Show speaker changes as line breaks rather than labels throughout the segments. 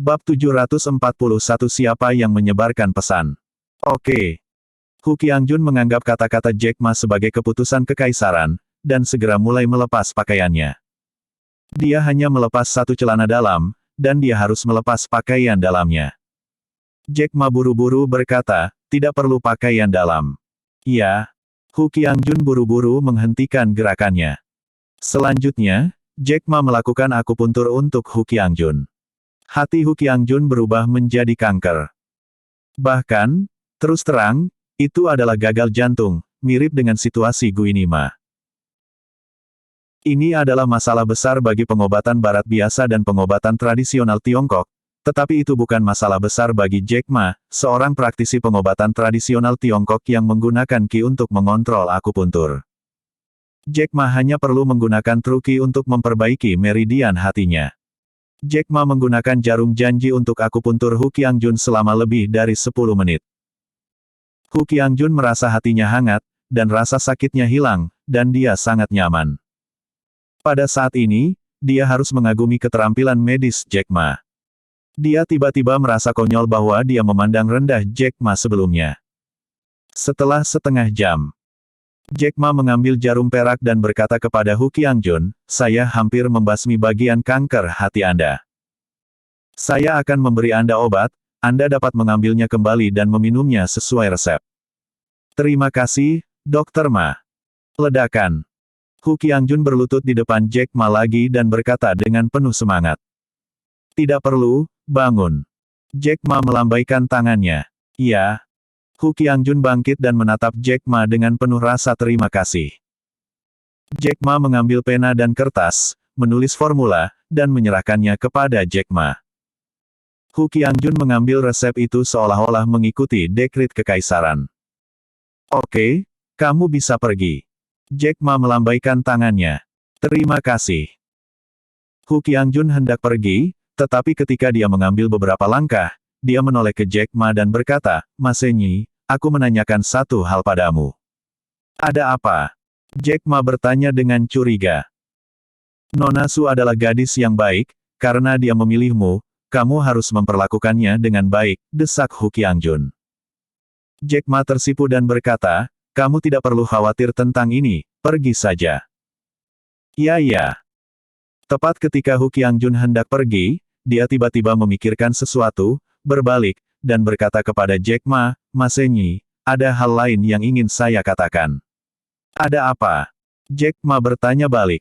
Bab 741 Siapa yang menyebarkan pesan? Oke. Hu Qiangjun menganggap kata-kata Jack Ma sebagai keputusan kekaisaran, dan segera mulai melepas pakaiannya. Dia hanya melepas satu celana dalam, dan dia harus melepas pakaian dalamnya. Jack Ma buru-buru berkata, tidak perlu pakaian dalam. Ya. Hu Qiangjun buru-buru menghentikan gerakannya. Selanjutnya, Jack Ma melakukan akupuntur untuk Hu Qiangjun. Hati Hu Qiangjun berubah menjadi kanker. Bahkan, terus terang, itu adalah gagal jantung, mirip dengan situasi Guinima. Ini adalah masalah besar bagi pengobatan barat biasa dan pengobatan tradisional Tiongkok, tetapi itu bukan masalah besar bagi Jack Ma, seorang praktisi pengobatan tradisional Tiongkok yang menggunakan Qi untuk mengontrol akupuntur. Jack Ma hanya perlu menggunakan truki untuk memperbaiki meridian hatinya. Jack Ma menggunakan jarum janji untuk akupuntur Hu Qiangjun selama lebih dari 10 menit. Hu Qiangjun merasa hatinya hangat, dan rasa sakitnya hilang, dan dia sangat nyaman. Pada saat ini, dia harus mengagumi keterampilan medis Jack Ma. Dia tiba-tiba merasa konyol bahwa dia memandang rendah Jack Ma sebelumnya. Setelah setengah jam, Jack Ma mengambil jarum perak dan berkata kepada Hu Qiangjun, saya hampir membasmi bagian kanker hati Anda. Saya akan memberi Anda obat, Anda dapat mengambilnya kembali dan meminumnya sesuai resep. Terima kasih, Dr. Ma. Ledakan. Hu Qiangjun berlutut di depan Jack Ma lagi dan berkata dengan penuh semangat. Tidak perlu, bangun. Jack Ma melambaikan tangannya. Iya. Hu Qiangjun bangkit dan menatap Jack Ma dengan penuh rasa terima kasih. Jack Ma mengambil pena dan kertas, menulis formula, dan menyerahkannya kepada Jack Ma. Hu Qiangjun mengambil resep itu seolah-olah mengikuti dekret kekaisaran. Oke, kamu bisa pergi. Jack Ma melambaikan tangannya. Terima kasih. Hu Qiangjun hendak pergi, tetapi ketika dia mengambil beberapa langkah, dia menoleh ke Jack Ma dan berkata, Ma Senyi, aku menanyakan satu hal padamu. Ada apa? Jack Ma bertanya dengan curiga. Nona Su adalah gadis yang baik, karena dia memilihmu, kamu harus memperlakukannya dengan baik, desak Hu Qiangjun. Jack Ma tersipu dan berkata, kamu tidak perlu khawatir tentang ini, pergi saja. Ya. Tepat ketika Hu Qiangjun hendak pergi, dia tiba-tiba memikirkan sesuatu, berbalik, dan berkata kepada Jack Ma, Ma Senyi, ada hal lain yang ingin saya katakan. Ada apa? Jack Ma bertanya balik.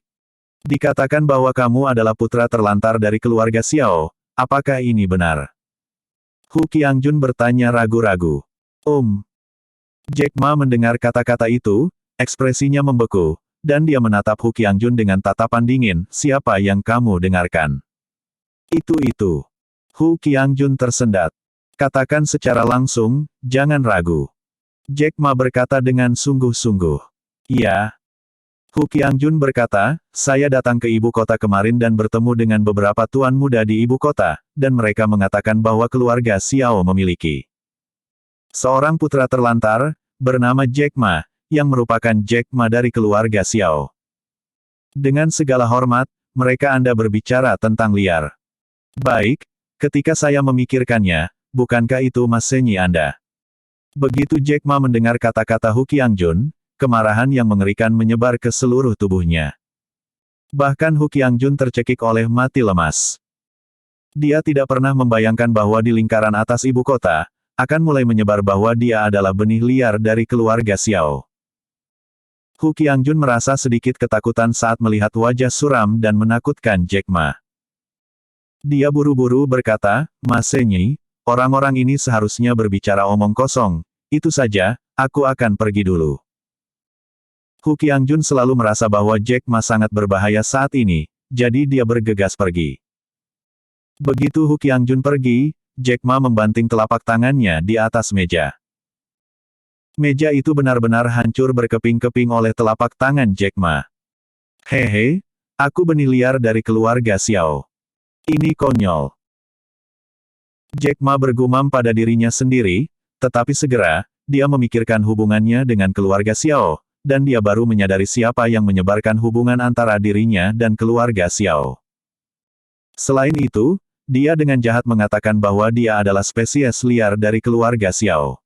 Dikatakan bahwa kamu adalah putra terlantar dari keluarga Xiao, apakah ini benar? Hu Qiangjun bertanya ragu-ragu. Jack Ma mendengar kata-kata itu, ekspresinya membeku, dan dia menatap Hu Qiangjun dengan tatapan dingin, siapa yang kamu dengarkan? Itu. Hu Qiangjun tersendat. Katakan secara langsung, jangan ragu. Jack Ma berkata dengan sungguh-sungguh. Iya. Hu Qiangjun berkata, saya datang ke ibu kota kemarin dan bertemu dengan beberapa tuan muda di ibu kota, dan mereka mengatakan bahwa keluarga Xiao memiliki seorang putra terlantar, bernama Jack Ma, yang merupakan Jack Ma dari keluarga Xiao. Dengan segala hormat, mereka Anda berbicara tentang liar. Baik, ketika saya memikirkannya, bukankah itu Mas Senyi Anda? Begitu Jack Ma mendengar kata-kata Hu Qiangjun, kemarahan yang mengerikan menyebar ke seluruh tubuhnya. Bahkan Hu Qiangjun tercekik oleh mati lemas. Dia tidak pernah membayangkan bahwa di lingkaran atas ibu kota, akan mulai menyebar bahwa dia adalah benih liar dari keluarga Xiao. Hu Qiangjun merasa sedikit ketakutan saat melihat wajah suram dan menakutkan Jack Ma. Dia buru-buru berkata, Ma Senyi, orang-orang ini seharusnya berbicara omong kosong, itu saja, aku akan pergi dulu. Hu Qiangjun selalu merasa bahwa Jack Ma sangat berbahaya saat ini, jadi dia bergegas pergi. Begitu Hu Qiangjun pergi, Jack Ma membanting telapak tangannya di atas meja. Meja itu benar-benar hancur berkeping-keping oleh telapak tangan Jack Ma. Hehe, aku benih liar dari keluarga Xiao. Ini konyol. Jack Ma bergumam pada dirinya sendiri, tetapi segera, dia memikirkan hubungannya dengan keluarga Xiao, dan dia baru menyadari siapa yang menyebarkan hubungan antara dirinya dan keluarga Xiao. Selain itu, dia dengan jahat mengatakan bahwa dia adalah spesies liar dari keluarga Xiao.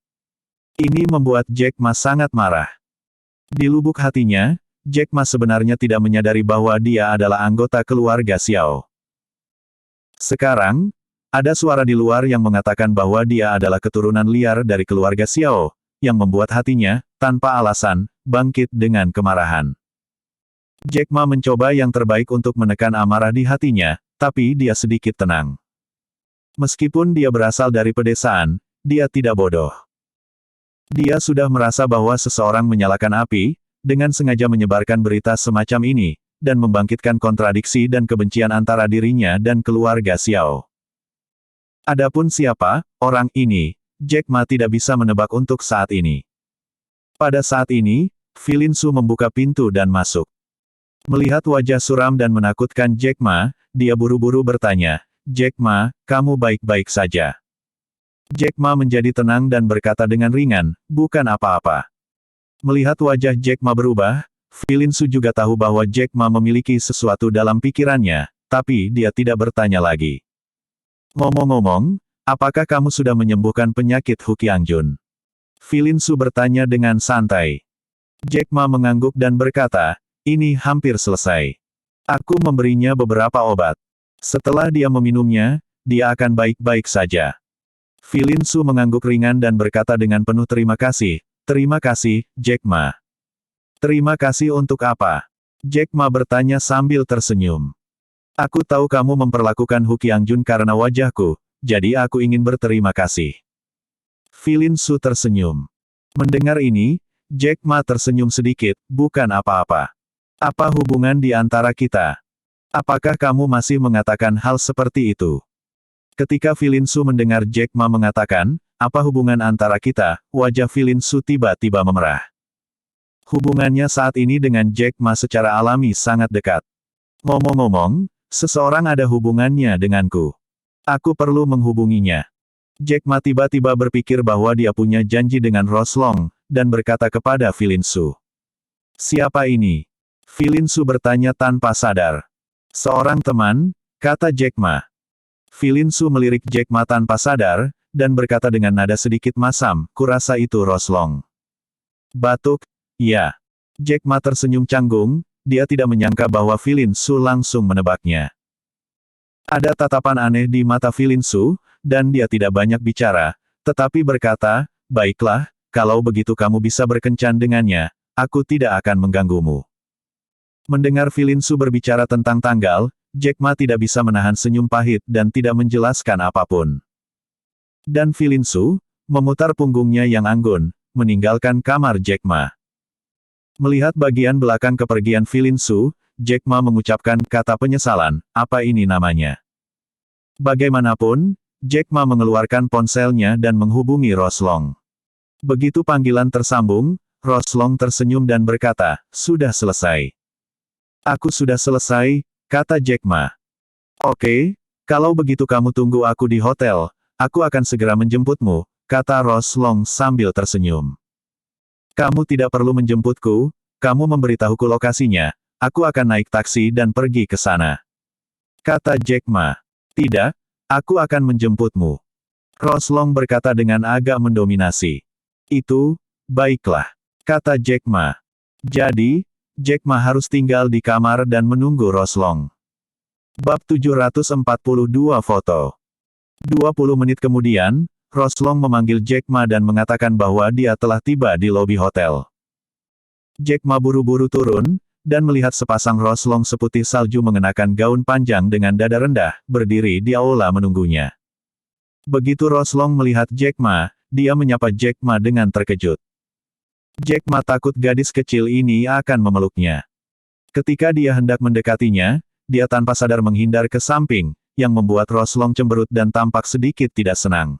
Ini membuat Jack Ma sangat marah. Di lubuk hatinya, Jack Ma sebenarnya tidak menyadari bahwa dia adalah anggota keluarga Xiao. Sekarang, ada suara di luar yang mengatakan bahwa dia adalah keturunan liar dari keluarga Xiao, yang membuat hatinya, tanpa alasan, bangkit dengan kemarahan. Jack Ma mencoba yang terbaik untuk menekan amarah di hatinya, tapi dia sedikit tenang. Meskipun dia berasal dari pedesaan, dia tidak bodoh. Dia sudah merasa bahwa seseorang menyalakan api, dengan sengaja menyebarkan berita semacam ini, dan membangkitkan kontradiksi dan kebencian antara dirinya dan keluarga Xiao. Adapun siapa orang ini, Jack Ma tidak bisa menebak untuk saat ini. Pada saat ini, Filin Su membuka pintu dan masuk. Melihat wajah suram dan menakutkan Jack Ma, dia buru-buru bertanya, "Jack Ma, kamu baik-baik saja?" Jack Ma menjadi tenang dan berkata dengan ringan, "Bukan apa-apa." Melihat wajah Jack Ma berubah, Filin Su juga tahu bahwa Jack Ma memiliki sesuatu dalam pikirannya, tapi dia tidak bertanya lagi. "Ngomong-ngomong, apakah kamu sudah menyembuhkan penyakit Hu Qiangjun?" Filin Su bertanya dengan santai. Jack Ma mengangguk dan berkata, "Ini hampir selesai. Aku memberinya beberapa obat. Setelah dia meminumnya, dia akan baik-baik saja." Filin Su mengangguk ringan dan berkata dengan penuh terima kasih, "Terima kasih, Jack Ma." "Terima kasih untuk apa?" Jack Ma bertanya sambil tersenyum. "Aku tahu kamu memperlakukan Hu Qiangjun karena wajahku, jadi aku ingin berterima kasih." Filin Su tersenyum. Mendengar ini, Jack Ma tersenyum sedikit, "Bukan apa-apa. Apa hubungan di antara kita? Apakah kamu masih mengatakan hal seperti itu?" Ketika Filin Su mendengar Jack Ma mengatakan, "Apa hubungan antara kita?" wajah Filin Su tiba-tiba memerah. Hubungannya saat ini dengan Jack Ma secara alami sangat dekat. "Ngomong-ngomong, seseorang ada hubungannya denganku. Aku perlu menghubunginya." Jack Ma tiba-tiba berpikir bahwa dia punya janji dengan Rose Long, dan berkata kepada Filin Su. "Siapa ini?" Filin Su bertanya tanpa sadar. "Seorang teman," kata Jack Ma. Filin Su melirik Jack Ma tanpa sadar, dan berkata dengan nada sedikit masam, "Kurasa itu Rose Long." "Batuk?" "Ya." Jack Ma tersenyum canggung, dia tidak menyangka bahwa Filin Su langsung menebaknya. Ada tatapan aneh di mata Filin Su, dan dia tidak banyak bicara, tetapi berkata, "Baiklah, kalau begitu kamu bisa berkencan dengannya, aku tidak akan mengganggumu." Mendengar Filin Su berbicara tentang tanggal, Jack Ma tidak bisa menahan senyum pahit dan tidak menjelaskan apapun. Dan Filin Su memutar punggungnya yang anggun, meninggalkan kamar Jack Ma. Melihat bagian belakang kepergian Filin Su, Jack Ma mengucapkan kata penyesalan, "Apa ini namanya?" Bagaimanapun, Jack Ma mengeluarkan ponselnya dan menghubungi Rose Long. Begitu panggilan tersambung, Rose Long tersenyum dan berkata, "Sudah selesai." "Aku sudah selesai," kata Jack Ma. "Oke, kalau begitu kamu tunggu aku di hotel, aku akan segera menjemputmu," kata Rose Long sambil tersenyum. "Kamu tidak perlu menjemputku, kamu memberitahuku lokasinya, aku akan naik taksi dan pergi ke sana," kata Jack Ma. "Tidak, aku akan menjemputmu," Rose Long berkata dengan agak mendominasi. "Itu, baiklah," kata Jack Ma. Jadi, Jack Ma harus tinggal di kamar dan menunggu Rose Long. Bab 742 foto. 20 menit kemudian, Rose Long memanggil Jack Ma dan mengatakan bahwa dia telah tiba di lobi hotel. Jack Ma buru-buru turun, dan melihat sepasang Rose Long seputih salju mengenakan gaun panjang dengan dada rendah, berdiri di aula menunggunya. Begitu Rose Long melihat Jack Ma, dia menyapa Jack Ma dengan terkejut. Jack Ma takut gadis kecil ini akan memeluknya. Ketika dia hendak mendekatinya, dia tanpa sadar menghindar ke samping, yang membuat Rose Long cemberut dan tampak sedikit tidak senang.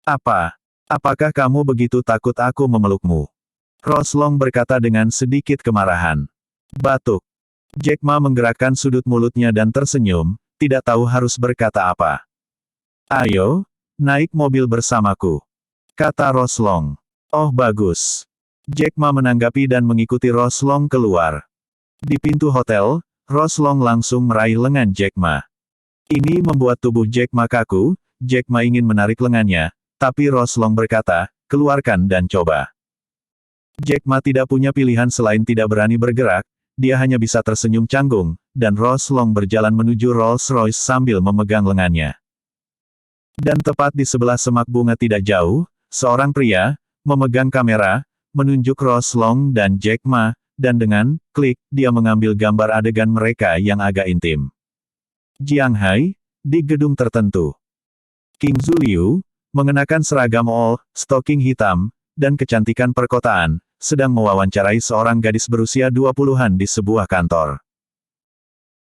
Apakah kamu begitu takut aku memelukmu?" Rose Long berkata dengan sedikit kemarahan. "Batuk." Jack Ma menggerakkan sudut mulutnya dan tersenyum, tidak tahu harus berkata apa. "Ayo, naik mobil bersamaku," kata Rose Long. "Oh bagus." Jack Ma menanggapi dan mengikuti Rose Long keluar. Di pintu hotel, Rose Long langsung meraih lengan Jack Ma. Ini membuat tubuh Jack Ma kaku. Jack Ma ingin menarik lengannya, tapi Rose Long berkata, keluarkan dan coba. Jack Ma tidak punya pilihan selain tidak berani bergerak, dia hanya bisa tersenyum canggung, dan Rose Long berjalan menuju Rolls-Royce sambil memegang lengannya. Dan tepat di sebelah semak bunga tidak jauh, seorang pria, memegang kamera, menunjuk Rose Long dan Jack Ma, dan dengan klik, dia mengambil gambar adegan mereka yang agak intim. Jiang Hai, di gedung tertentu. King Zhu Liu, mengenakan seragam all-stocking hitam, dan kecantikan perkotaan, sedang mewawancarai seorang gadis berusia 20-an di sebuah kantor.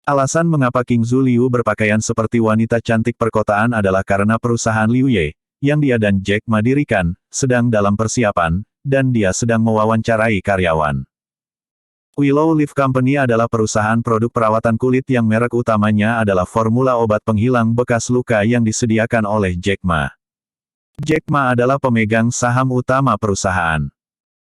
Alasan mengapa King Zhu Liu berpakaian seperti wanita cantik perkotaan adalah karena perusahaan Liu Ye, yang dia dan Jack Ma dirikan, sedang dalam persiapan, dan dia sedang mewawancarai karyawan. Willow Leaf Company adalah perusahaan produk perawatan kulit yang merek utamanya adalah formula obat penghilang bekas luka yang disediakan oleh Jack Ma. Jack Ma adalah pemegang saham utama perusahaan.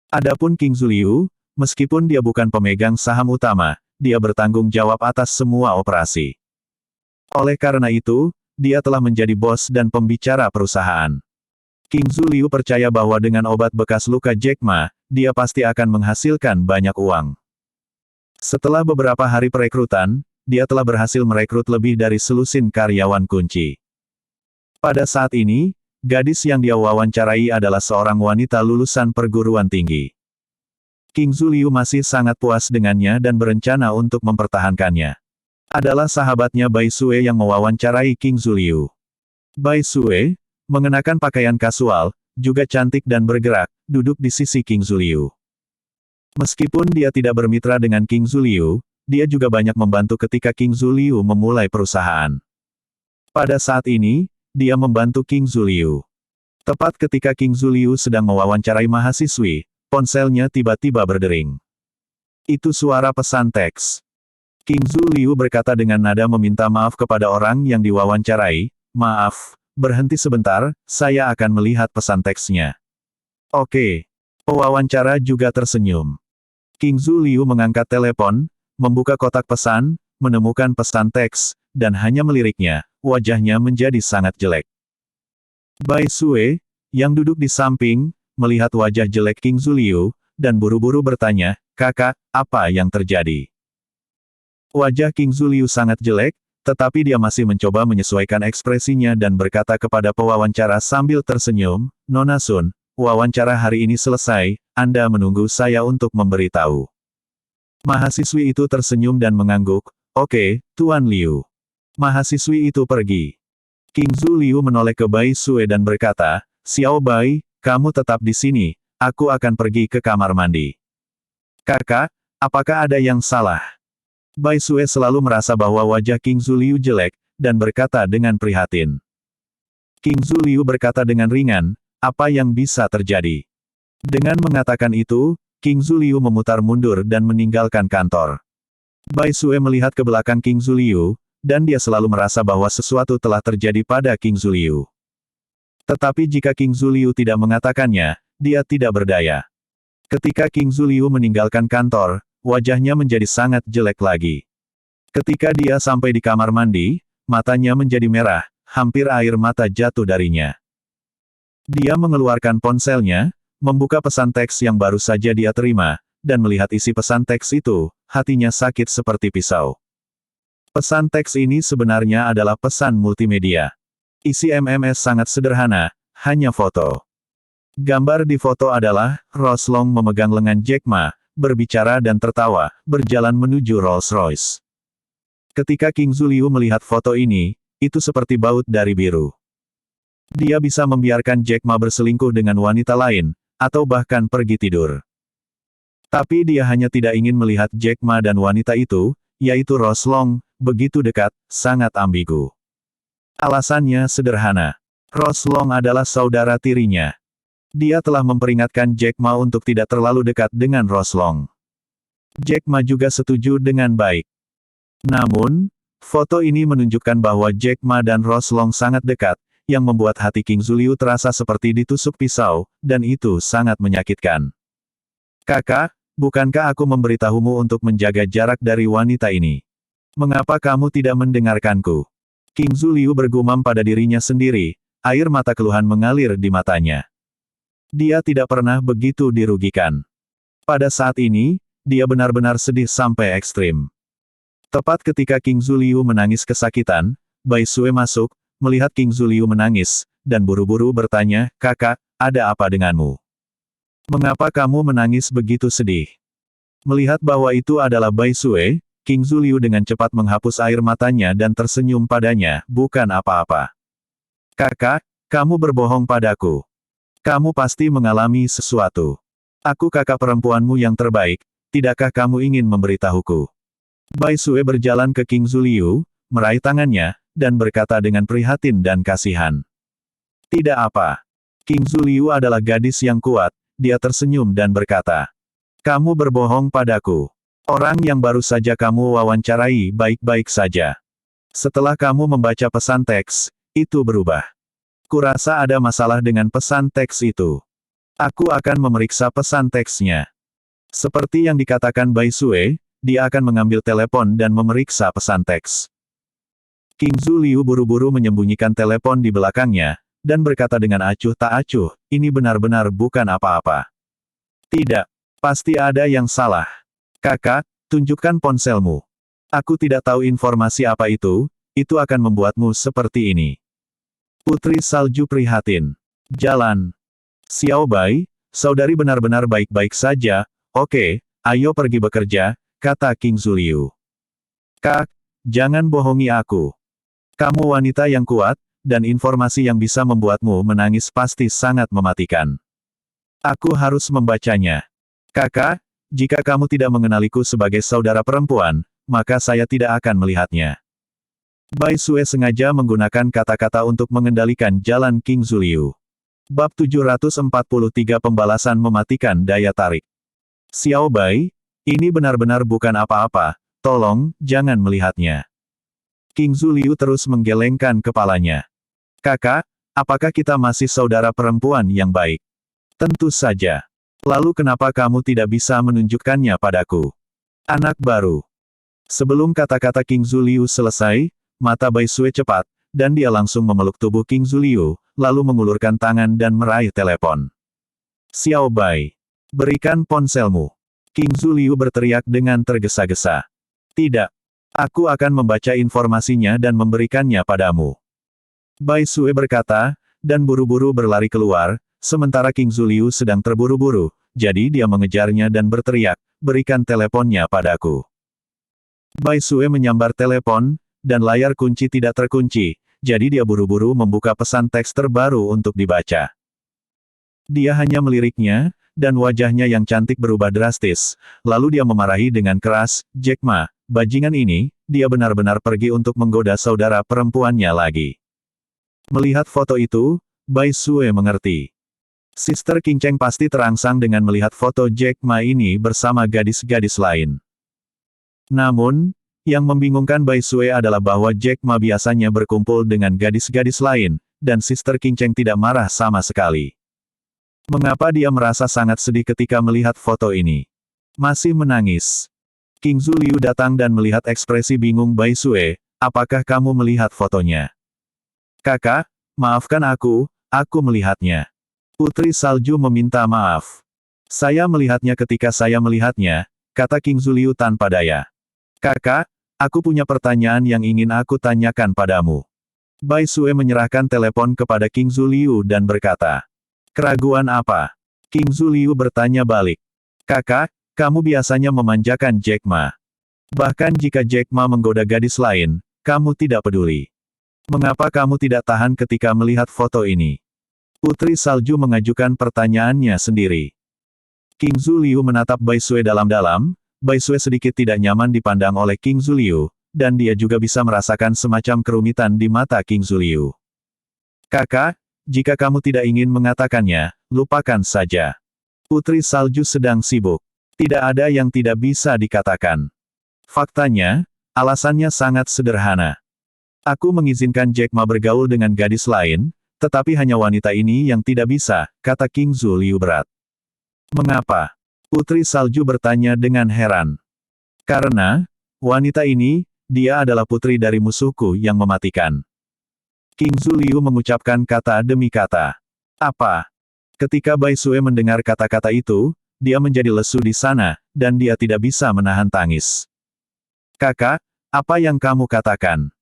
Adapun King Zhu Liu, meskipun dia bukan pemegang saham utama, dia bertanggung jawab atas semua operasi. Oleh karena itu, dia telah menjadi bos dan pembicara perusahaan. King Zhu Liu percaya bahwa dengan obat bekas luka Jack Ma, dia pasti akan menghasilkan banyak uang. Setelah beberapa hari perekrutan, dia telah berhasil merekrut lebih dari selusin karyawan kunci. Pada saat ini, gadis yang dia wawancarai adalah seorang wanita lulusan perguruan tinggi. King Zhu Liu masih sangat puas dengannya dan berencana untuk mempertahankannya. Adalah sahabatnya Bai Sue yang mewawancarai King Zhu Liu. Bai Sue, mengenakan pakaian kasual, juga cantik dan bergerak, duduk di sisi King Zhu Liu. Meskipun dia tidak bermitra dengan King Zhu Liu, dia juga banyak membantu ketika King Zhu Liu memulai perusahaan. Pada saat ini, dia membantu King Zhu Liu. Tepat ketika King Zhu Liu sedang mewawancarai mahasiswi, ponselnya tiba-tiba berdering. Itu suara pesan teks. King Zhu Liu berkata dengan nada meminta maaf kepada orang yang diwawancarai, maaf, berhenti sebentar, saya akan melihat pesan teksnya. Oke. Pewawancara juga tersenyum. King Zhu Liu mengangkat telepon, membuka kotak pesan, menemukan pesan teks, dan hanya meliriknya, wajahnya menjadi sangat jelek. Bai Sue, yang duduk di samping, melihat wajah jelek King Zhu Liu, dan buru-buru bertanya, kakak, apa yang terjadi? Wajah King Zhu Liu sangat jelek, tetapi dia masih mencoba menyesuaikan ekspresinya dan berkata kepada pewawancara sambil tersenyum, Nona Sun, wawancara hari ini selesai, Anda menunggu saya untuk memberitahu. Mahasiswi itu tersenyum dan mengangguk, oke, Tuan Liu. Mahasiswi itu pergi. King Zhu Liu menoleh ke Bai Sue dan berkata, Xiao Bai, kamu tetap di sini, aku akan pergi ke kamar mandi. Kakak, apakah ada yang salah? Bai Sue selalu merasa bahwa wajah King Zhu Liu jelek, dan berkata dengan prihatin. King Zhu Liu berkata dengan ringan, apa yang bisa terjadi? Dengan mengatakan itu, King Zhu Liu memutar mundur dan meninggalkan kantor. Bai Sue melihat ke belakang King Zhu Liu, dan dia selalu merasa bahwa sesuatu telah terjadi pada King Zhu Liu. Tetapi jika King Zhu Liu tidak mengatakannya, dia tidak berdaya. Ketika King Zhu Liu meninggalkan kantor, wajahnya menjadi sangat jelek lagi. Ketika dia sampai di kamar mandi, matanya menjadi merah, hampir air mata jatuh darinya. Dia mengeluarkan ponselnya, membuka pesan teks yang baru saja dia terima, dan melihat isi pesan teks itu, hatinya sakit seperti pisau. Pesan teks ini sebenarnya adalah pesan multimedia. Isi MMS sangat sederhana, hanya foto. Gambar di foto adalah, Rose Long memegang lengan Jack Ma, berbicara dan tertawa, berjalan menuju Rolls-Royce. Ketika King Zhu Liu melihat foto ini, itu seperti baut dari biru. Dia bisa membiarkan Jack Ma berselingkuh dengan wanita lain, atau bahkan pergi tidur. Tapi dia hanya tidak ingin melihat Jack Ma dan wanita itu, yaitu Rose Long, begitu dekat, sangat ambigu. Alasannya sederhana. Rose Long adalah saudara tirinya. Dia telah memperingatkan Jack Ma untuk tidak terlalu dekat dengan Rose Long. Jack Ma juga setuju dengan baik. Namun, foto ini menunjukkan bahwa Jack Ma dan Rose Long sangat dekat, yang membuat hati King Zhu Liu terasa seperti ditusuk pisau, dan itu sangat menyakitkan. Kakak, bukankah aku memberitahumu untuk menjaga jarak dari wanita ini? Mengapa kamu tidak mendengarkanku? King Zuliu bergumam pada dirinya sendiri, air mata keluhan mengalir di matanya. Dia tidak pernah begitu dirugikan. Pada saat ini, dia benar-benar sedih sampai ekstrim. Tepat ketika King Zuliu menangis kesakitan, Bai Sue masuk, melihat King Zuliu menangis, dan buru-buru bertanya, "Kakak, ada apa denganmu? Mengapa kamu menangis begitu sedih?" Melihat bahwa itu adalah Bai Sue, King Zuliu dengan cepat menghapus air matanya dan tersenyum padanya, "Bukan apa-apa. Kakak, kamu berbohong padaku. Kamu pasti mengalami sesuatu. Aku kakak perempuanmu yang terbaik, tidakkah kamu ingin memberitahuku?" Bai Sue berjalan ke King Zuliu, meraih tangannya, dan berkata dengan prihatin dan kasihan. "Tidak apa. King Zuliu adalah gadis yang kuat," dia tersenyum dan berkata. "Kamu berbohong padaku. Orang yang baru saja kamu wawancarai baik-baik saja. Setelah kamu membaca pesan teks, itu berubah. Kurasa ada masalah dengan pesan teks itu. Aku akan memeriksa pesan teksnya." Seperti yang dikatakan Bai Sue, dia akan mengambil telepon dan memeriksa pesan teks. King Zuliu buru-buru menyembunyikan telepon di belakangnya, dan berkata dengan acuh tak acuh, "Ini benar-benar bukan apa-apa. Tidak. Pasti ada yang salah. Kakak, tunjukkan ponselmu. Aku tidak tahu informasi apa itu akan membuatmu seperti ini." Putri Salju prihatin. "Jalan. Xiao Bai, saudari benar-benar baik-baik saja, oke, ayo pergi bekerja," kata King Zuliu. "Kak, jangan bohongi aku. Kamu wanita yang kuat, dan informasi yang bisa membuatmu menangis pasti sangat mematikan. Aku harus membacanya. Kakak, jika kamu tidak mengenaliku sebagai saudara perempuan, maka saya tidak akan melihatnya." Bai Sue sengaja menggunakan kata-kata untuk mengendalikan jalan King Zuliu. Bab 743 Pembalasan mematikan daya tarik. "Xiao Bai, ini benar-benar bukan apa-apa, tolong, jangan melihatnya." King Zuliu terus menggelengkan kepalanya. "Kakak, apakah kita masih saudara perempuan yang baik?" "Tentu saja. Lalu kenapa kamu tidak bisa menunjukkannya padaku? Anak baru." Sebelum kata-kata King Zuliu selesai, mata Bai Sue cepat, dan dia langsung memeluk tubuh King Zuliu, lalu mengulurkan tangan dan meraih telepon. "Xiao Bai, berikan ponselmu." King Zuliu berteriak dengan tergesa-gesa. "Tidak. Aku akan membaca informasinya dan memberikannya padamu." Bai Sue berkata, dan buru-buru berlari keluar, sementara King Zuliu sedang terburu-buru, jadi dia mengejarnya dan berteriak, "Berikan teleponnya padaku." Bai Sue menyambar telepon, dan layar kunci tidak terkunci, jadi dia buru-buru membuka pesan teks terbaru untuk dibaca. Dia hanya meliriknya, dan wajahnya yang cantik berubah drastis, lalu dia memarahi dengan keras, "Jack Ma, bajingan ini, dia benar-benar pergi untuk menggoda saudara perempuannya lagi." Melihat foto itu, Bai Sue mengerti. Sister King Cheng pasti terangsang dengan melihat foto Jack Ma ini bersama gadis-gadis lain. Namun, yang membingungkan Bai Sue adalah bahwa Jack Ma biasanya berkumpul dengan gadis-gadis lain, dan Sister King Cheng tidak marah sama sekali. Mengapa dia merasa sangat sedih ketika melihat foto ini? Masih menangis. King Zuliu datang dan melihat ekspresi bingung Bai Sue, "Apakah kamu melihat fotonya?" "Kakak, maafkan aku melihatnya." Putri Salju meminta maaf. "Saya melihatnya ketika saya melihatnya," kata King Zuliu tanpa daya. "Kakak, aku punya pertanyaan yang ingin aku tanyakan padamu." Bai Sue menyerahkan telepon kepada King Zuliu dan berkata, "Keraguan apa?" King Zuliu bertanya balik. "Kakak, kamu biasanya memanjakan Jack Ma. Bahkan jika Jack Ma menggoda gadis lain, kamu tidak peduli. Mengapa kamu tidak tahan ketika melihat foto ini?" Putri Salju mengajukan pertanyaannya sendiri. King Zuliu menatap Bai Sue dalam-dalam, Bai Sue sedikit tidak nyaman dipandang oleh King Zuliu, dan dia juga bisa merasakan semacam kerumitan di mata King Zuliu. "Kakak, jika kamu tidak ingin mengatakannya, lupakan saja. Putri Salju sedang sibuk. Tidak ada yang tidak bisa dikatakan. Faktanya, alasannya sangat sederhana. Aku mengizinkan Jack Ma bergaul dengan gadis lain, tetapi hanya wanita ini yang tidak bisa," kata King Zuliu berat. "Mengapa?" Putri Salju bertanya dengan heran. "Karena, wanita ini, dia adalah putri dari musuhku yang mematikan. King Zuliu mengucapkan kata demi kata. Apa? Ketika Bai Sue mendengar kata-kata itu, dia menjadi lesu di sana, dan dia tidak bisa menahan tangis. Kakak, apa yang kamu katakan?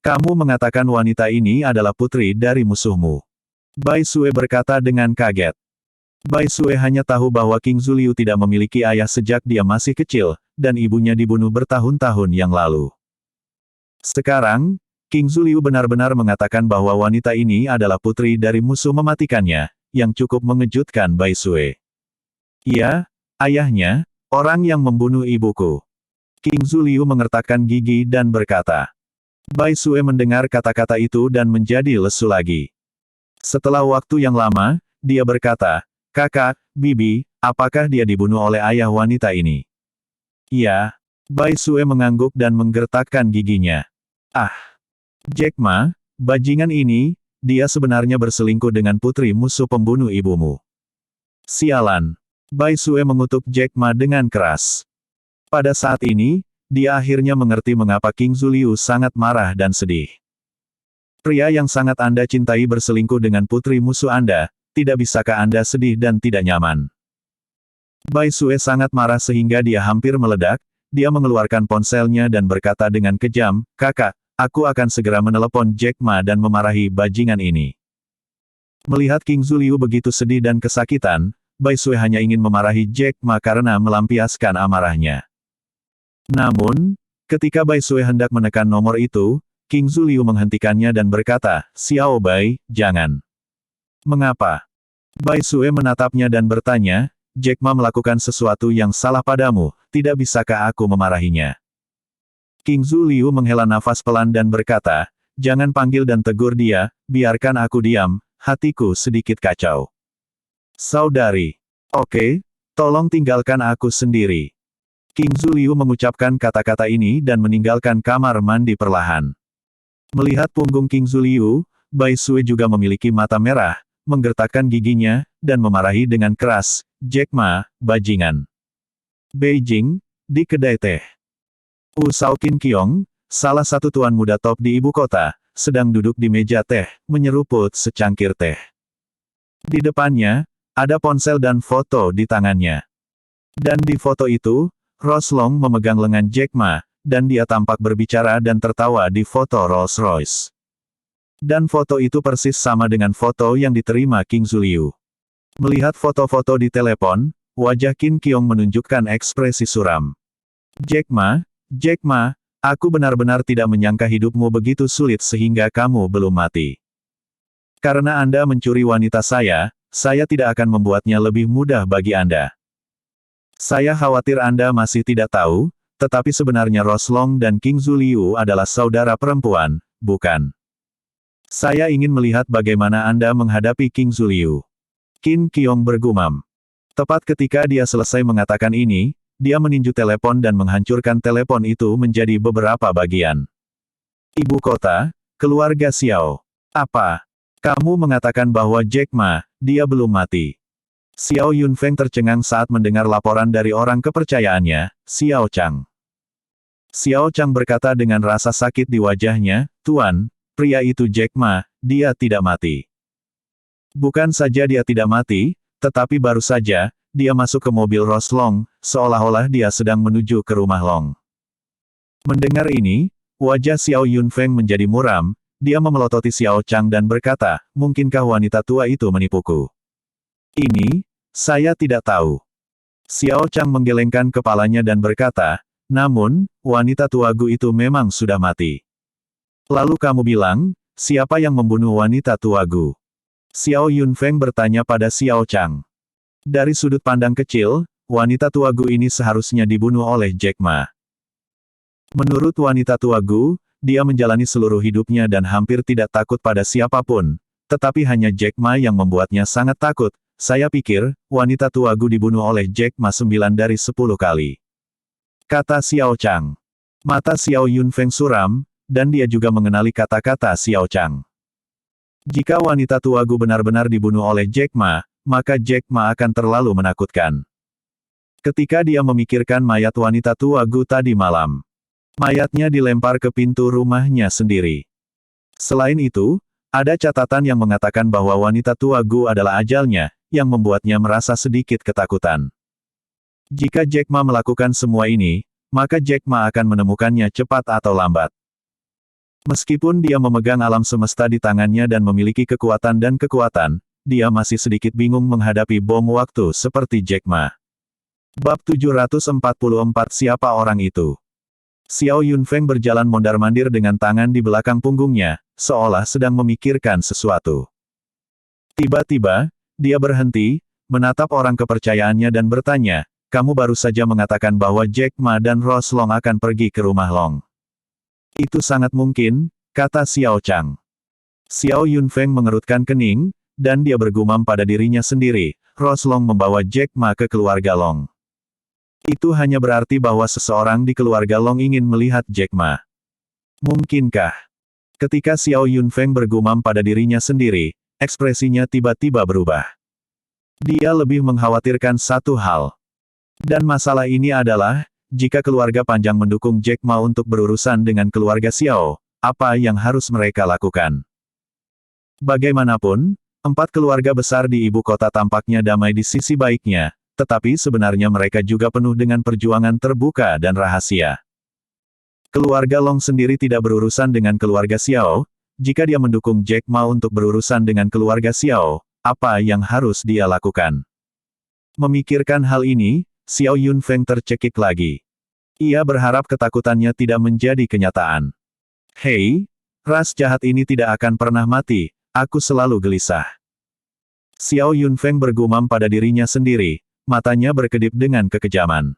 Kamu mengatakan wanita ini adalah putri dari musuhmu. Bai Sue berkata dengan kaget. Bai Sue hanya tahu bahwa King Zuliu tidak memiliki ayah sejak dia masih kecil, dan ibunya dibunuh bertahun-tahun yang lalu. Sekarang, King Zuliu benar-benar mengatakan bahwa wanita ini adalah putri dari musuh mematikannya, yang cukup mengejutkan Bai Sue. Iya, ayahnya, orang yang membunuh ibuku. King Zuliu mengertakkan gigi dan berkata. Bai Sue mendengar kata-kata itu dan menjadi lesu lagi. Setelah waktu yang lama, dia berkata, Kakak, Bibi, apakah dia dibunuh oleh ayah wanita ini? Iya. Bai Sue mengangguk dan menggertakkan giginya. Ah! Jack Ma, bajingan ini, dia sebenarnya berselingkuh dengan putri musuh pembunuh ibumu. Sialan. Bai Sue mengutuk Jack Ma dengan keras. Pada saat ini, dia akhirnya mengerti mengapa King Zuliu sangat marah dan sedih. Pria yang sangat Anda cintai berselingkuh dengan putri musuh Anda, tidak bisakah Anda sedih dan tidak nyaman? Bai Sue sangat marah sehingga dia hampir meledak, dia mengeluarkan ponselnya dan berkata dengan kejam, Kakak, aku akan segera menelepon Jack Ma dan memarahi bajingan ini. Melihat King Zuliu begitu sedih dan kesakitan, Bai Sue hanya ingin memarahi Jack Ma karena melampiaskan amarahnya. Namun, ketika Bai Sue hendak menekan nomor itu, King Zuliu menghentikannya dan berkata, Xiao Bai, jangan. Mengapa? Bai Sue menatapnya dan bertanya, Jack Ma melakukan sesuatu yang salah padamu, tidak bisakah aku memarahinya? King Zuliu menghela nafas pelan dan berkata, jangan panggil dan tegur dia, biarkan aku diam, hatiku sedikit kacau. Saudari. Oke, tolong tinggalkan aku sendiri. King Zuliu mengucapkan kata-kata ini dan meninggalkan kamar mandi perlahan. Melihat punggung King Zuliu, Bai Sue juga memiliki mata merah, menggertakkan giginya, dan memarahi dengan keras, Jack Ma, bajingan. Beijing, di kedai teh. Shao Qin Qiong, salah satu tuan muda top di ibu kota, sedang duduk di meja teh, menyeruput secangkir teh. Di depannya, ada ponsel dan foto di tangannya. Dan di foto itu, Rose Long memegang lengan Jack Ma, dan dia tampak berbicara dan tertawa di foto Rolls-Royce. Dan foto itu persis sama dengan foto yang diterima King Zuliu. Melihat foto-foto di telepon, wajah Qin Qiong menunjukkan ekspresi suram. Jack Ma, aku benar-benar tidak menyangka hidupmu begitu sulit sehingga kamu belum mati. Karena Anda mencuri wanita saya tidak akan membuatnya lebih mudah bagi Anda. Saya khawatir Anda masih tidak tahu, tetapi sebenarnya Rose Long dan King Zuliu adalah saudara perempuan, bukan? Saya ingin melihat bagaimana Anda menghadapi King Zuliu. Qin Qiong bergumam. Tepat ketika dia selesai mengatakan ini, dia meninju telepon dan menghancurkan telepon itu menjadi beberapa bagian. Ibu kota, keluarga Xiao. Apa? Kamu mengatakan bahwa Jack Ma, dia belum mati. Xiao Yunfeng tercengang saat mendengar laporan dari orang kepercayaannya, Xiao Chang. Xiao Chang berkata dengan rasa sakit di wajahnya, Tuan, pria itu Jack Ma, dia tidak mati. Bukan saja dia tidak mati, tetapi baru saja, dia masuk ke mobil Rose Long, seolah-olah dia sedang menuju ke rumah Long. Mendengar ini, wajah Xiao Yunfeng menjadi muram, dia memelototi Xiao Chang dan berkata, mungkinkah wanita tua itu menipuku? Ini, saya tidak tahu. Xiao Chang menggelengkan kepalanya dan berkata, namun, wanita tuagu itu memang sudah mati. Lalu kamu bilang, siapa yang membunuh wanita tuagu? Xiao Yunfeng bertanya pada Xiao Chang. Dari sudut pandang kecil, wanita tuagu ini seharusnya dibunuh oleh Jack Ma. Menurut wanita tuagu, dia menjalani seluruh hidupnya dan hampir tidak takut pada siapapun, tetapi hanya Jack Ma yang membuatnya sangat takut. Saya pikir, wanita tuagu dibunuh oleh Jack Ma 9 dari 10 kali. Kata Xiao Chang. Mata Xiao Yunfeng suram, dan dia juga mengenali kata-kata Xiao Chang. Jika wanita tuagu benar-benar dibunuh oleh Jack Ma, maka Jack Ma akan terlalu menakutkan. Ketika dia memikirkan mayat wanita tuagu tadi malam, Mayatnya dilempar ke pintu rumahnya sendiri. Selain itu, ada catatan yang mengatakan bahwa wanita tua Gu adalah ajalnya, yang membuatnya merasa sedikit ketakutan. Jika Jack Ma melakukan semua ini, maka Jack Ma akan menemukannya cepat atau lambat. Meskipun dia memegang alam semesta di tangannya dan memiliki kekuatan, dia masih sedikit bingung menghadapi bom waktu seperti Jack Ma. Bab 744 Siapa orang itu? Xiao Yunfeng berjalan mondar-mandir dengan tangan di belakang punggungnya, seolah sedang memikirkan sesuatu. Tiba-tiba, dia berhenti, menatap orang kepercayaannya dan bertanya, "Kamu baru saja mengatakan bahwa Jack Ma dan Rose Long akan pergi ke rumah Long." "Itu sangat mungkin," kata Xiao Chang. Xiao Yunfeng mengerutkan kening, dan dia bergumam pada dirinya sendiri, Rose Long membawa Jack Ma ke keluarga Long. Itu hanya berarti bahwa seseorang di keluarga Long ingin melihat Jack Ma. Mungkinkah? Ketika Xiao Yunfeng bergumam pada dirinya sendiri, ekspresinya tiba-tiba berubah. Dia lebih mengkhawatirkan satu hal. Dan masalah ini adalah, jika keluarga panjang mendukung Jack Ma untuk berurusan dengan keluarga Xiao, apa yang harus mereka lakukan? Bagaimanapun, 4 keluarga besar di ibu kota tampaknya damai di sisi baiknya, tetapi sebenarnya mereka juga penuh dengan perjuangan terbuka dan rahasia. Keluarga Long sendiri tidak berurusan dengan keluarga Xiao, jika dia mendukung Jack Ma untuk berurusan dengan keluarga Xiao, apa yang harus dia lakukan? Memikirkan hal ini, Xiao Yunfeng tercekik lagi. Ia berharap ketakutannya tidak menjadi kenyataan. "Hei, ras jahat ini tidak akan pernah mati, aku selalu gelisah." Xiao Yunfeng bergumam pada dirinya sendiri, matanya berkedip dengan kekejaman.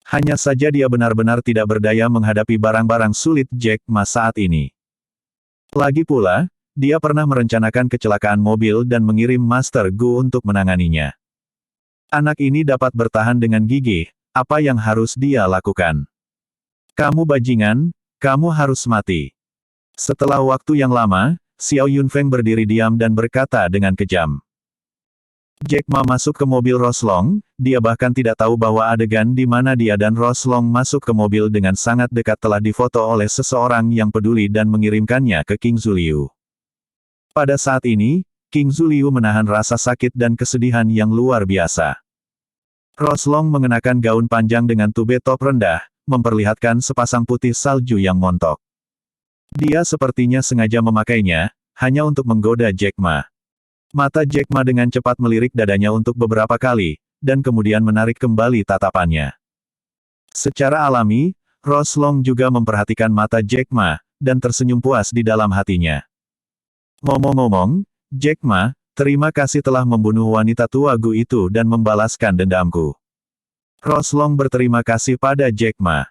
Hanya saja dia benar-benar tidak berdaya menghadapi barang-barang sulit Jack Ma saat ini. Lagi pula, dia pernah merencanakan kecelakaan mobil dan mengirim Master Gu untuk menanganinya. Anak ini dapat bertahan dengan gigih, apa yang harus dia lakukan? "Kamu bajingan, kamu harus mati." Setelah waktu yang lama, Xiao Yunfeng berdiri diam dan berkata dengan kejam. Jack Ma masuk ke mobil Rose Long, dia bahkan tidak tahu bahwa adegan di mana dia dan Rose Long masuk ke mobil dengan sangat dekat telah difoto oleh seseorang yang peduli dan mengirimkannya ke King Zuliu. Pada saat ini, King Zuliu menahan rasa sakit dan kesedihan yang luar biasa. Rose Long mengenakan gaun panjang dengan tube top rendah, memperlihatkan sepasang putih salju yang montok. Dia sepertinya sengaja memakainya, hanya untuk menggoda Jack Ma. Mata Jack Ma dengan cepat melirik dadanya untuk beberapa kali, dan kemudian menarik kembali tatapannya. Secara alami, Rose Long juga memperhatikan mata Jack Ma, dan tersenyum puas di dalam hatinya. "Ngomong-ngomong, Jack Ma, terima kasih telah membunuh wanita tua Gu itu dan membalaskan dendamku." Rose Long berterima kasih pada Jack Ma.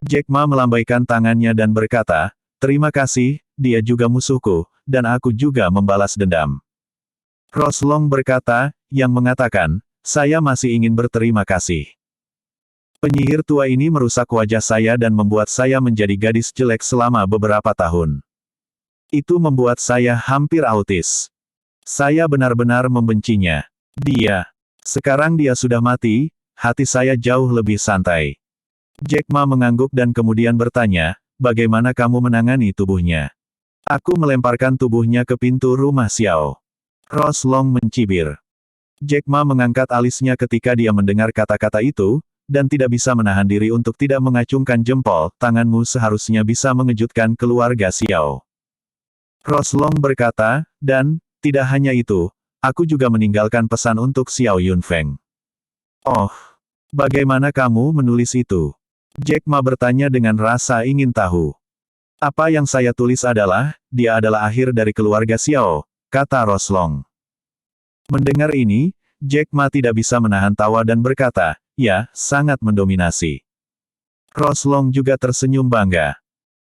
Jack Ma melambaikan tangannya dan berkata, "Terima kasih, dia juga musuhku, dan aku juga membalas dendam." Rose Long berkata, yang mengatakan, "Saya masih ingin berterima kasih. Penyihir tua ini merusak wajah saya dan membuat saya menjadi gadis jelek selama beberapa tahun. Itu membuat saya hampir autis. Saya benar-benar membencinya. Sekarang dia sudah mati, hati saya jauh lebih santai." Jack Ma mengangguk dan kemudian bertanya, "Bagaimana kamu menangani tubuhnya?" "Aku melemparkan tubuhnya ke pintu rumah Xiao." Rose Long mencibir. Jack Ma mengangkat alisnya ketika dia mendengar kata-kata itu, dan tidak bisa menahan diri untuk tidak mengacungkan jempol, "Tanganmu seharusnya bisa mengejutkan keluarga Xiao." Rose Long berkata, "Dan, tidak hanya itu, aku juga meninggalkan pesan untuk Xiao Yunfeng." "Oh, bagaimana kamu menulis itu?" Jack Ma bertanya dengan rasa ingin tahu. "Apa yang saya tulis adalah, dia adalah akhir dari keluarga Xiao," kata Rose Long. Mendengar ini, Jack Ma tidak bisa menahan tawa dan berkata, "Ya, sangat mendominasi." Rose Long juga tersenyum bangga.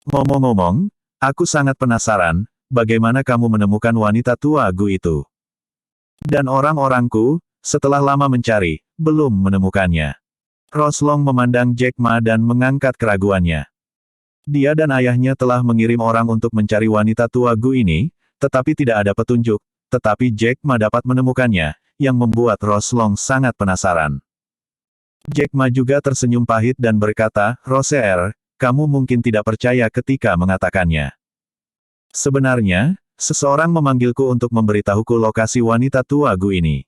"Ngomong-ngomong, aku sangat penasaran, bagaimana kamu menemukan wanita tua Gu itu?" "Dan orang-orangku, setelah lama mencari, belum menemukannya." Rose Long memandang Jack Ma dan mengangkat keraguannya. Dia dan ayahnya telah mengirim orang untuk mencari wanita tua Gu ini, tetapi tidak ada petunjuk, tetapi Jack Ma dapat menemukannya, yang membuat Rose Long sangat penasaran. Jack Ma juga tersenyum pahit dan berkata, "Roseer, kamu mungkin tidak percaya ketika mengatakannya. Sebenarnya, seseorang memanggilku untuk memberitahuku lokasi wanita tua Gu ini.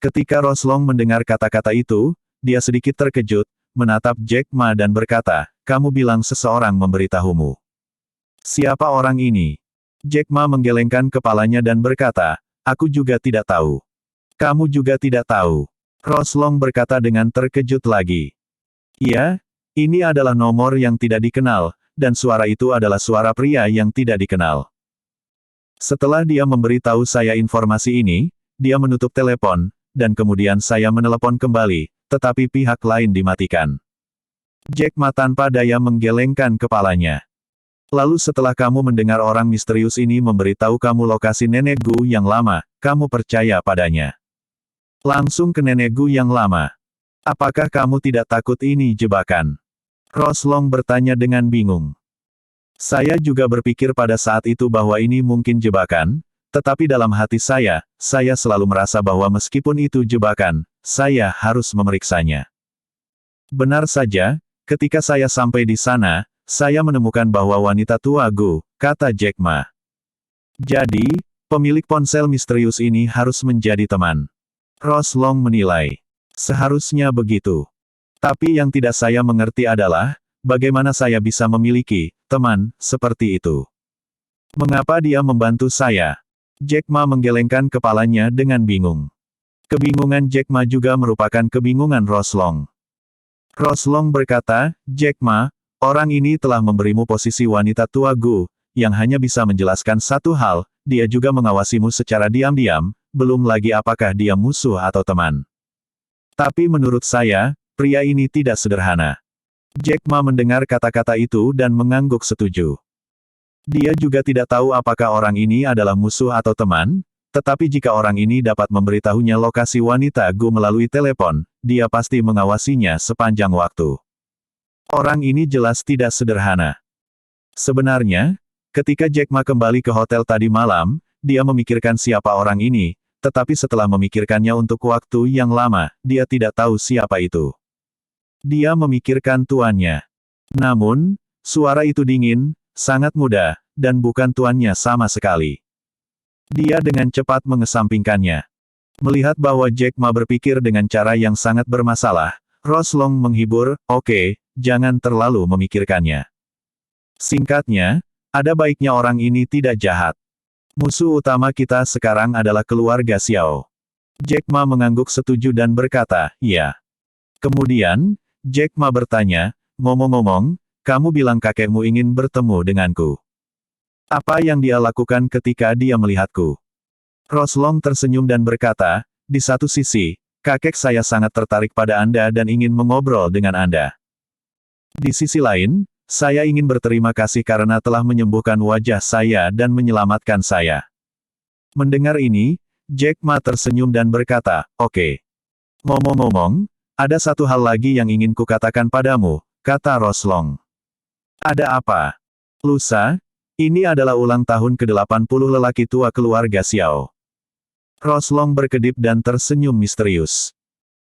Ketika Roslong mendengar kata-kata itu, dia sedikit terkejut, menatap Jack Ma dan berkata, kamu bilang seseorang memberitahumu. Siapa orang ini? Jack Ma menggelengkan kepalanya dan berkata, aku juga tidak tahu. Kamu juga tidak tahu. Roslong berkata dengan terkejut lagi. Iya, ini adalah nomor yang tidak dikenal, dan suara itu adalah suara pria yang tidak dikenal. Setelah dia memberitahu saya informasi ini, dia menutup telepon, dan kemudian saya menelepon kembali, tetapi pihak lain dimatikan. Jack Ma tanpa daya menggelengkan kepalanya. Lalu setelah kamu mendengar orang misterius ini memberitahu kamu lokasi nenek Gu yang lama, kamu percaya padanya. Langsung ke nenek Gu yang lama. Apakah kamu tidak takut ini jebakan? Roslong bertanya dengan bingung. Saya juga berpikir pada saat itu bahwa ini mungkin jebakan, tetapi dalam hati saya selalu merasa bahwa meskipun itu jebakan, saya harus memeriksanya. Benar saja, ketika saya sampai di sana, saya menemukan bahwa wanita tua Gu, kata Jack Ma. Jadi, pemilik ponsel misterius ini harus menjadi teman. Roslong menilai. Seharusnya begitu. Tapi yang tidak saya mengerti adalah, bagaimana saya bisa memiliki teman seperti itu. Mengapa dia membantu saya? Jack Ma menggelengkan kepalanya dengan bingung. Kebingungan Jack Ma juga merupakan kebingungan Roslong. Roslong berkata, Jack Ma, orang ini telah memberimu posisi wanita tua Gu, yang hanya bisa menjelaskan satu hal, dia juga mengawasimu secara diam-diam, belum lagi apakah dia musuh atau teman. Tapi menurut saya, pria ini tidak sederhana. Jack Ma mendengar kata-kata itu dan mengangguk setuju. Dia juga tidak tahu apakah orang ini adalah musuh atau teman, tetapi jika orang ini dapat memberitahunya lokasi wanita Gu melalui telepon, dia pasti mengawasinya sepanjang waktu. Orang ini jelas tidak sederhana. Sebenarnya, ketika Jack Ma kembali ke hotel tadi malam, dia memikirkan siapa orang ini, tetapi setelah memikirkannya untuk waktu yang lama, dia tidak tahu siapa itu. Dia memikirkan tuannya. Namun, suara itu dingin, sangat muda, dan bukan tuannya sama sekali. Dia dengan cepat mengesampingkannya. Melihat bahwa Jack Ma berpikir dengan cara yang sangat bermasalah, Roslong menghibur, oke, jangan terlalu memikirkannya. Singkatnya, ada baiknya orang ini tidak jahat. Musuh utama kita sekarang adalah keluarga Xiao. Jack Ma mengangguk setuju dan berkata, iya. Kemudian, Jack Ma bertanya, ngomong-ngomong, kamu bilang kakekmu ingin bertemu denganku. Apa yang dia lakukan ketika dia melihatku? Roslong tersenyum dan berkata, di satu sisi, kakek saya sangat tertarik pada Anda dan ingin mengobrol dengan Anda. Di sisi lain, saya ingin berterima kasih karena telah menyembuhkan wajah saya dan menyelamatkan saya. Mendengar ini, Jack Ma tersenyum dan berkata, oke. Ngomong-ngomong, ada satu hal lagi yang ingin kukatakan padamu, kata Roslong. Ada apa? Lusa, ini adalah ulang tahun ke-80 lelaki tua keluarga Xiao. Roslong berkedip dan tersenyum misterius.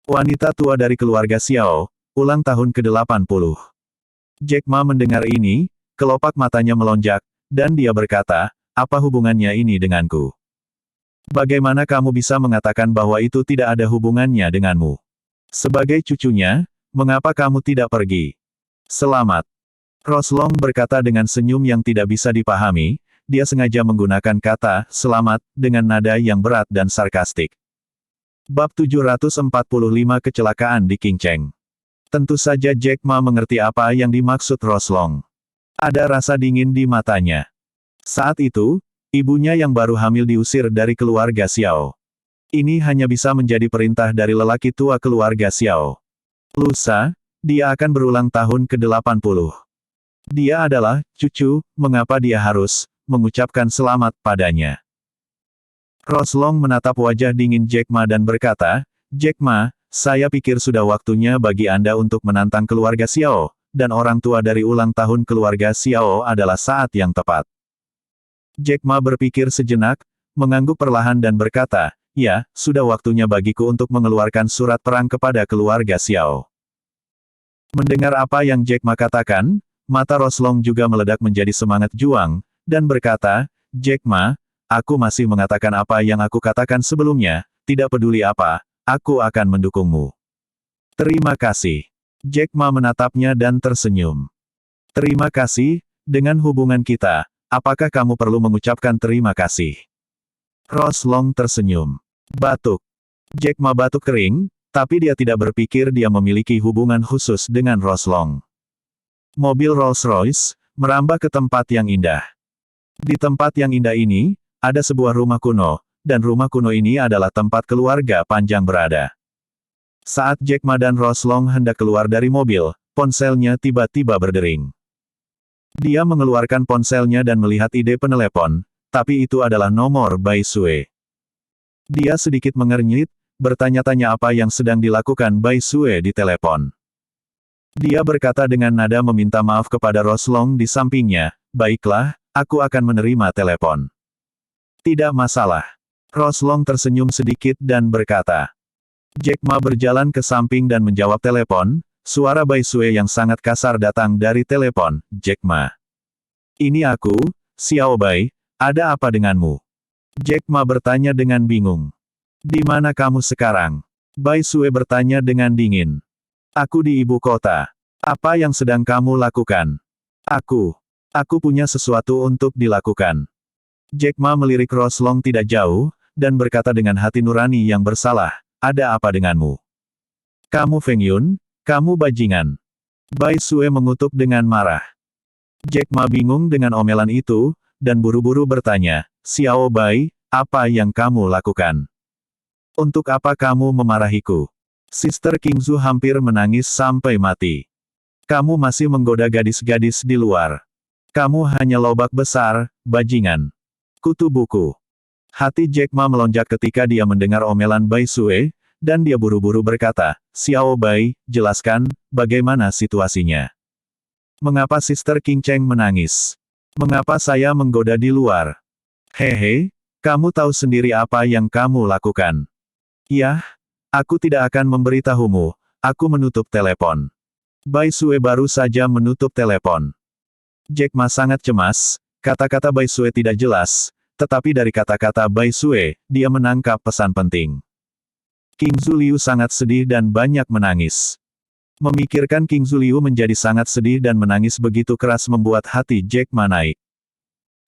Wanita tua dari keluarga Xiao, ulang tahun ke-80. Jack Ma mendengar ini, kelopak matanya melonjak, dan dia berkata, apa hubungannya ini denganku? Bagaimana kamu bisa mengatakan bahwa itu tidak ada hubungannya denganmu? Sebagai cucunya, mengapa kamu tidak pergi? Selamat. Roslong berkata dengan senyum yang tidak bisa dipahami, dia sengaja menggunakan kata, selamat, dengan nada yang berat dan sarkastik. Bab 745 Kecelakaan di Qingcheng. Tentu saja Jack Ma mengerti apa yang dimaksud Roslong. Ada rasa dingin di matanya. Saat itu, ibunya yang baru hamil diusir dari keluarga Xiao. Ini hanya bisa menjadi perintah dari lelaki tua keluarga Xiao. Lusa, dia akan berulang tahun ke-80. Dia adalah cucu, mengapa dia harus mengucapkan selamat padanya? Roslong menatap wajah dingin Jack Ma dan berkata, Jack Ma, saya pikir sudah waktunya bagi Anda untuk menantang keluarga Xiao, dan orang tua dari ulang tahun keluarga Xiao adalah saat yang tepat. Jack Ma berpikir sejenak, mengangguk perlahan dan berkata, ya, sudah waktunya bagiku untuk mengeluarkan surat perang kepada keluarga Xiao. Mendengar apa yang Jack Ma katakan, mata Roslong juga meledak menjadi semangat juang, dan berkata, Jack Ma, aku masih mengatakan apa yang aku katakan sebelumnya, tidak peduli apa, aku akan mendukungmu. Terima kasih. Jack Ma menatapnya dan tersenyum. Terima kasih, dengan hubungan kita, apakah kamu perlu mengucapkan terima kasih? Roslong tersenyum. Batuk. Jack Ma batuk kering, tapi dia tidak berpikir dia memiliki hubungan khusus dengan Roslong. Mobil Rolls-Royce merambah ke tempat yang indah. Di tempat yang indah ini, ada sebuah rumah kuno, dan rumah kuno ini adalah tempat keluarga panjang berada. Saat Jack Ma dan Roslong hendak keluar dari mobil, ponselnya tiba-tiba berdering. Dia mengeluarkan ponselnya dan melihat ide penelepon, tapi itu adalah nomor Bai Sue. Dia sedikit mengernyit, bertanya-tanya apa yang sedang dilakukan Bai Sue di telepon. Dia berkata dengan nada meminta maaf kepada Roslong di sampingnya, baiklah, aku akan menerima telepon. Tidak masalah. Roslong tersenyum sedikit dan berkata. Jack Ma berjalan ke samping dan menjawab telepon, suara Bai Sue yang sangat kasar datang dari telepon, Jack Ma. Ini aku, Xiao Bai, ada apa denganmu? Jack Ma bertanya dengan bingung. Di mana kamu sekarang? Bai Sue bertanya dengan dingin. Aku di ibu kota. Apa yang sedang kamu lakukan? Aku punya sesuatu untuk dilakukan. Jack Ma melirik Roslong tidak jauh, dan berkata dengan hati nurani yang bersalah, ada apa denganmu? Kamu Feng Yun, kamu bajingan. Bai Sue mengutuk dengan marah. Jack Ma bingung dengan omelan itu, dan buru-buru bertanya, Xiao Bai, apa yang kamu lakukan? Untuk apa kamu memarahiku? Sister Kingzu hampir menangis sampai mati. Kamu masih menggoda gadis-gadis di luar. Kamu hanya lobak besar, bajingan. Kutu buku. Hati Jack Ma melonjak ketika dia mendengar omelan Bai Sue, dan dia buru-buru berkata, Xiao Bai, jelaskan, bagaimana situasinya? Mengapa Sister King Cheng menangis? Mengapa saya menggoda di luar? Hehe, kamu tahu sendiri apa yang kamu lakukan. Yah, aku tidak akan memberitahumu, aku menutup telepon. Bai Sue baru saja menutup telepon. Jack Ma sangat cemas, kata-kata Bai Sue tidak jelas, tetapi dari kata-kata Bai Sue, dia menangkap pesan penting. King Zuliu sangat sedih dan banyak menangis. Memikirkan King Zuliu menjadi sangat sedih dan menangis begitu keras membuat hati Jack Ma naik.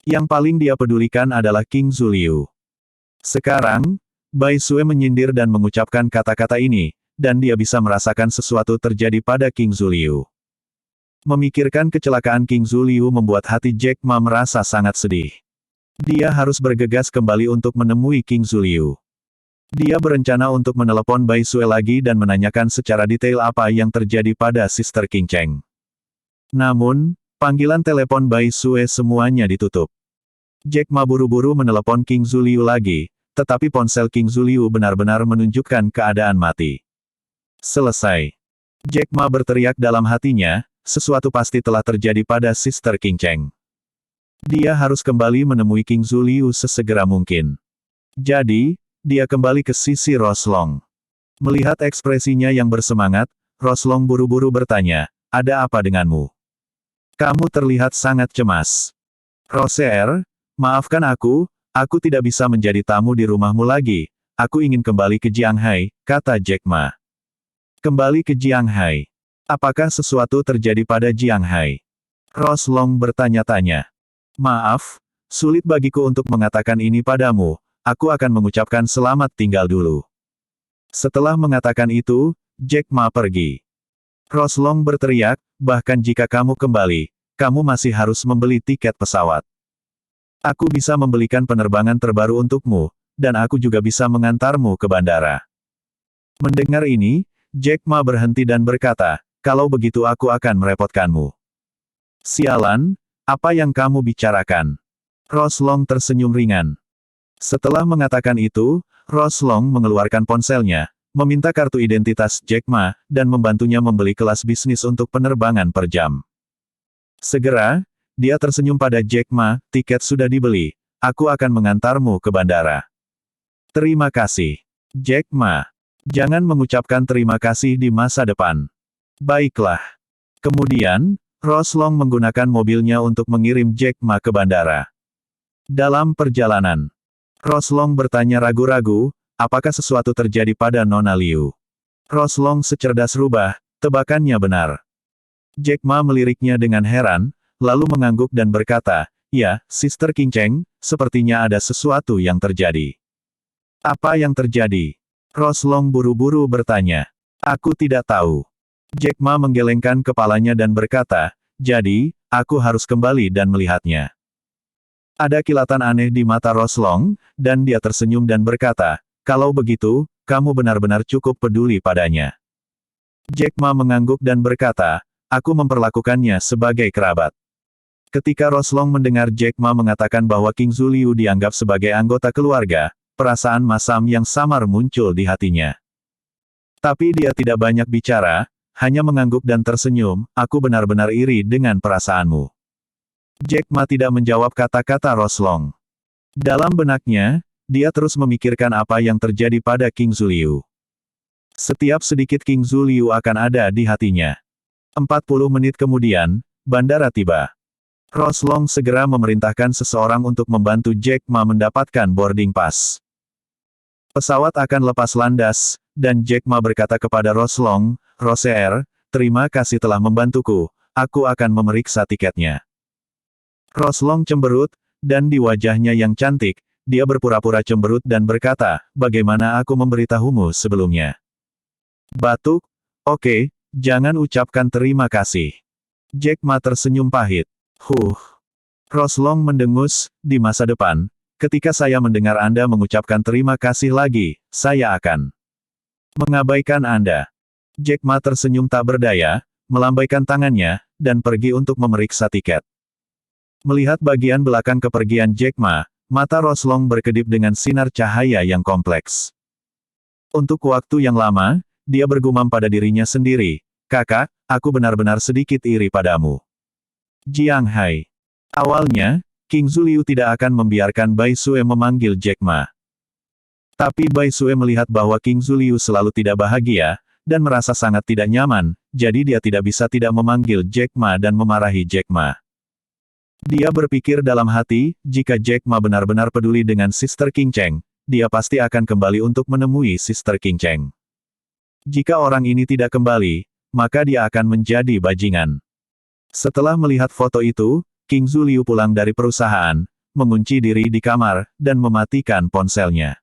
Yang paling dia pedulikan adalah King Zuliu. Sekarang, Bai Sue menyindir dan mengucapkan kata-kata ini, dan dia bisa merasakan sesuatu terjadi pada King Zuliu. Memikirkan kecelakaan King Zuliu membuat hati Jack Ma merasa sangat sedih. Dia harus bergegas kembali untuk menemui King Zuliu. Dia berencana untuk menelepon Bai Sue lagi dan menanyakan secara detail apa yang terjadi pada Sister King Cheng. Namun, panggilan telepon Bai Sue semuanya ditutup. Jack Ma buru-buru menelepon King Zuliu lagi, tetapi ponsel King Zuliu benar-benar menunjukkan keadaan mati. Selesai. Jack Ma berteriak dalam hatinya, sesuatu pasti telah terjadi pada Sister King Cheng. Dia harus kembali menemui King Zuliu sesegera mungkin. Jadi, dia kembali ke sisi Roslong. Melihat ekspresinya yang bersemangat, Roslong buru-buru bertanya, ada apa denganmu? Kamu terlihat sangat cemas. Roser, maafkan aku tidak bisa menjadi tamu di rumahmu lagi, aku ingin kembali ke Jianghai, kata Jack Ma. Kembali ke Jianghai. Apakah sesuatu terjadi pada Jianghai? Roslong bertanya-tanya. Maaf, sulit bagiku untuk mengatakan ini padamu, aku akan mengucapkan selamat tinggal dulu. Setelah mengatakan itu, Jack Ma pergi. Roslong berteriak, bahkan jika kamu kembali, kamu masih harus membeli tiket pesawat. Aku bisa membelikan penerbangan terbaru untukmu, dan aku juga bisa mengantarmu ke bandara. Mendengar ini, Jack Ma berhenti dan berkata, kalau begitu aku akan merepotkanmu. Sialan, apa yang kamu bicarakan? Roslong tersenyum ringan. Setelah mengatakan itu, Roslong mengeluarkan ponselnya, meminta kartu identitas Jack Ma, dan membantunya membeli kelas bisnis untuk penerbangan per jam. Segera, dia tersenyum pada Jack Ma, tiket sudah dibeli, aku akan mengantarmu ke bandara. Terima kasih. Jack Ma. Jangan mengucapkan terima kasih di masa depan. Baiklah. Kemudian, Roslong menggunakan mobilnya untuk mengirim Jack Ma ke bandara. Dalam perjalanan, Roslong bertanya ragu-ragu, apakah sesuatu terjadi pada Nona Liu. Roslong secerdas rubah, tebakannya benar. Jack Ma meliriknya dengan heran, lalu mengangguk dan berkata, "Ya, Sister Qingcheng, sepertinya ada sesuatu yang terjadi." "Apa yang terjadi?" Roslong buru-buru bertanya. "Aku tidak tahu." Jack Ma menggelengkan kepalanya dan berkata, "Jadi, aku harus kembali dan melihatnya." Ada kilatan aneh di mata Roslong, dan dia tersenyum dan berkata, "Kalau begitu, kamu benar-benar cukup peduli padanya." Jack Ma mengangguk dan berkata, "Aku memperlakukannya sebagai kerabat." Ketika Roslong mendengar Jack Ma mengatakan bahwa King Zhu Liu dianggap sebagai anggota keluarga, perasaan masam yang samar muncul di hatinya. Tapi dia tidak banyak bicara, hanya mengangguk dan tersenyum, "Aku benar-benar iri dengan perasaanmu." Jack Ma tidak menjawab kata-kata Roslong. Dalam benaknya, dia terus memikirkan apa yang terjadi pada King Zhu Liu. Setiap sedikit King Zhu Liu akan ada di hatinya. 40 menit kemudian, bandara tiba. Roslong segera memerintahkan seseorang untuk membantu Jack Ma mendapatkan boarding pass. Pesawat akan lepas landas, dan Jack Ma berkata kepada Roslong, "Roseer, terima kasih telah membantuku, aku akan memeriksa tiketnya." Roslong cemberut, dan di wajahnya yang cantik, dia berpura-pura cemberut dan berkata, "Bagaimana aku memberitahumu sebelumnya?" Batuk, "Oke, jangan ucapkan terima kasih." Jack Ma tersenyum pahit. Roslong mendengus, "Di masa depan, ketika saya mendengar Anda mengucapkan terima kasih lagi, saya akan mengabaikan Anda." Jack Ma tersenyum tak berdaya, melambaikan tangannya, dan pergi untuk memeriksa tiket. Melihat bagian belakang kepergian Jack Ma, mata Roslong berkedip dengan sinar cahaya yang kompleks. Untuk waktu yang lama, dia bergumam pada dirinya sendiri, "Kakak, aku benar-benar sedikit iri padamu." Jiang Hai. Awalnya, King Zhu Liu tidak akan membiarkan Bai Sue memanggil Jack Ma. Tapi Bai Sue melihat bahwa King Zhu Liu selalu tidak bahagia, dan merasa sangat tidak nyaman, jadi dia tidak bisa tidak memanggil Jack Ma dan memarahi Jack Ma. Dia berpikir dalam hati, jika Jack Ma benar-benar peduli dengan Sister Qingcheng, dia pasti akan kembali untuk menemui Sister Qingcheng. Jika orang ini tidak kembali, maka dia akan menjadi bajingan. Setelah melihat foto itu, King Zhu Liu pulang dari perusahaan, mengunci diri di kamar, dan mematikan ponselnya.